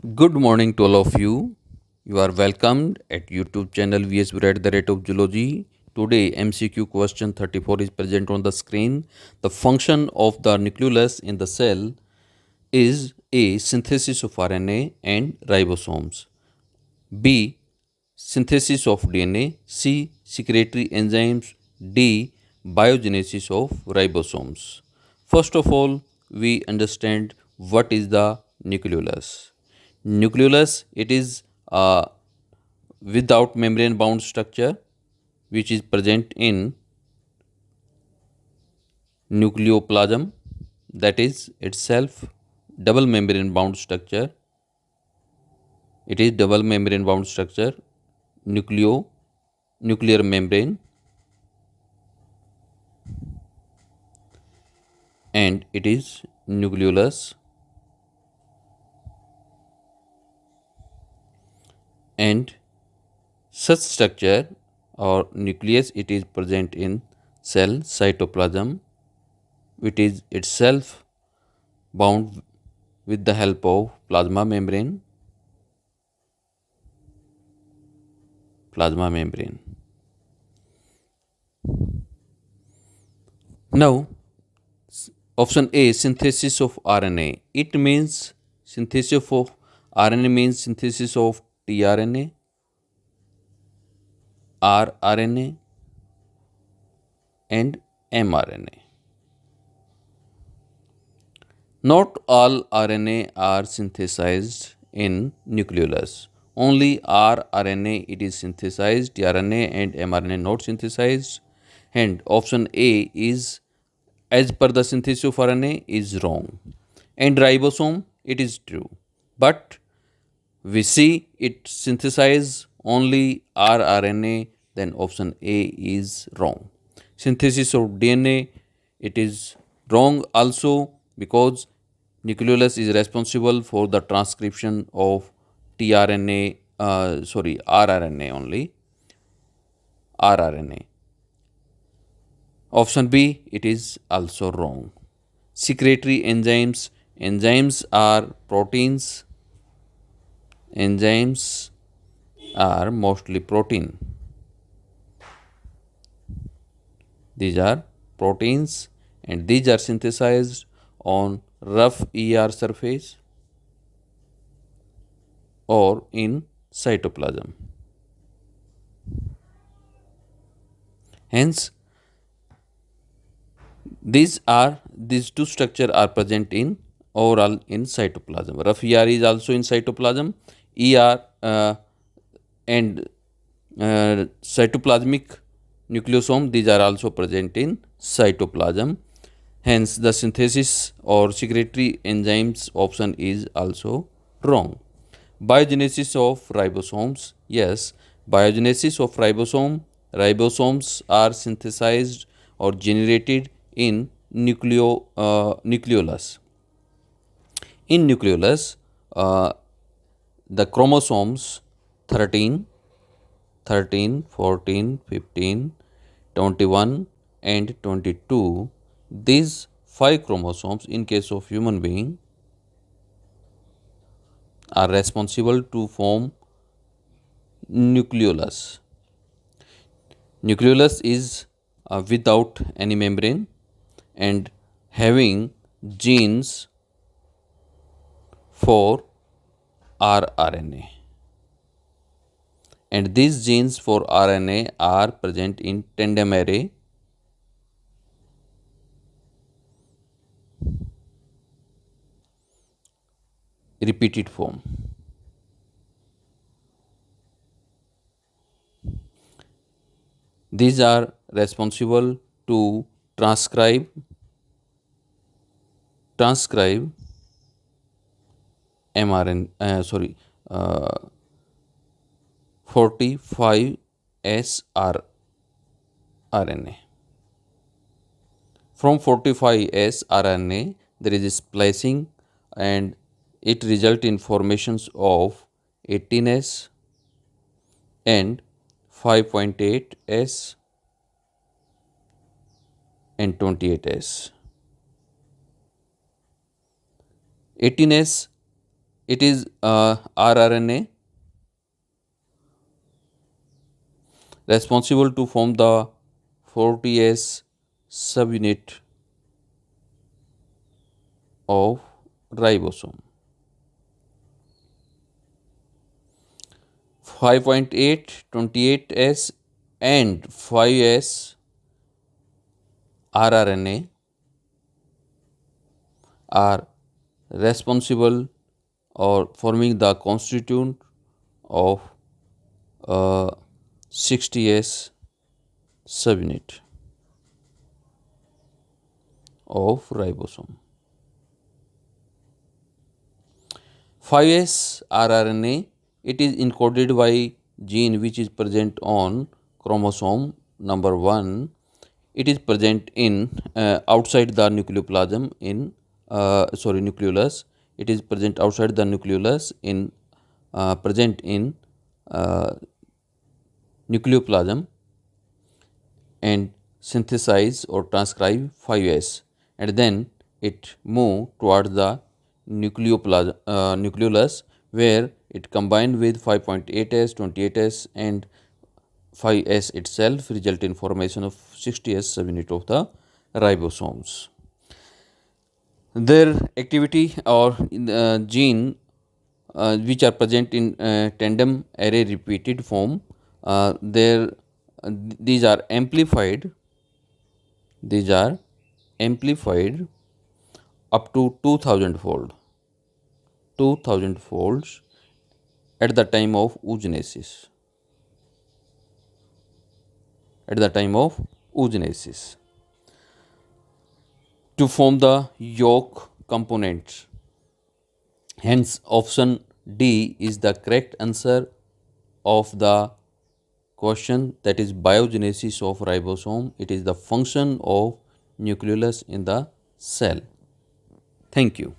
Good morning to all of you. You are welcomed at YouTube channel VS Bread at the rate of Zoology. Today MCQ question 34 is present on the screen. The function of the nucleolus in the cell is A. Synthesis of RNA and ribosomes. B. Synthesis of DNA. C. Secretory enzymes. D. Biogenesis of ribosomes. First of all, we understand what is the nucleolus. Nucleolus, it is a without membrane bound structure which is present in nucleoplasm, that is itself double membrane bound structure. It is double membrane bound structure, nuclear membrane, and it is nucleolus, and such structure or nucleus, it is present in cell cytoplasm, which is itself bound with the help of plasma membrane. Now, option A, synthesis of RNA. It means synthesis of RNA means synthesis of tRNA, rRNA, and mRNA. Not all RNA are synthesized in nucleolus. Only rRNA it is synthesized, tRNA and mRNA not synthesized. And option A is as per the synthesis of RNA is wrong. And ribosome it is true. But we see it synthesize only rRNA, then option A is wrong. Synthesis of DNA, it is wrong also because nucleolus is responsible for the transcription of rRNA only, rRNA. Option B, it is also wrong. Secretory enzymes are proteins, enzymes are mostly protein. These are proteins and these are synthesized on rough surface or in cytoplasm. Hence, these two structure are present in overall in cytoplasm. Rough is also in cytoplasm. And cytoplasmic nucleosome, these are also present in cytoplasm. Hence, the synthesis or secretory enzymes option is also wrong. Biogenesis of ribosomes. Yes, biogenesis of ribosomes are synthesized or generated in nucleolus. In nucleolus, the chromosomes 13, 13, 14, 15, 21, and 22, these 5 chromosomes in case of human being are responsible to form nucleolus. Nucleolus is without any membrane and having genes for rRNA. And these genes for RNA are present in tandem array, repeated form. These are responsible to transcribe uh, 45 sRNA. From 45 sRNA, there is splicing and it results in formations of 18S and 5.8S and 28S. 18S It is rRNA responsible to form the 40S subunit of ribosome. 5.8, 28S and 5S rRNA are responsible or forming the constituent of 60S subunit of ribosome. 5S rRNA, it is encoded by gene which is present on chromosome number 1. It is present in outside the nucleoplasm in nucleolus. It is present outside the nucleolus in present in uh, nucleoplasm and synthesize or transcribe 5S, and then it move towards the nucleolus, where it combined with 5.8S, 28S and 5S itself result in formation of 60S subunit of the ribosomes. Their activity or gene which are present in tandem array repeated form, these are amplified. These are amplified up to 2000 fold, 2000 folds at the time of oogenesis. At the time of oogenesis, to form the yolk component. Hence, option D is the correct answer of the question, that is biogenesis of ribosome. It is the function of nucleolus in the cell. Thank you.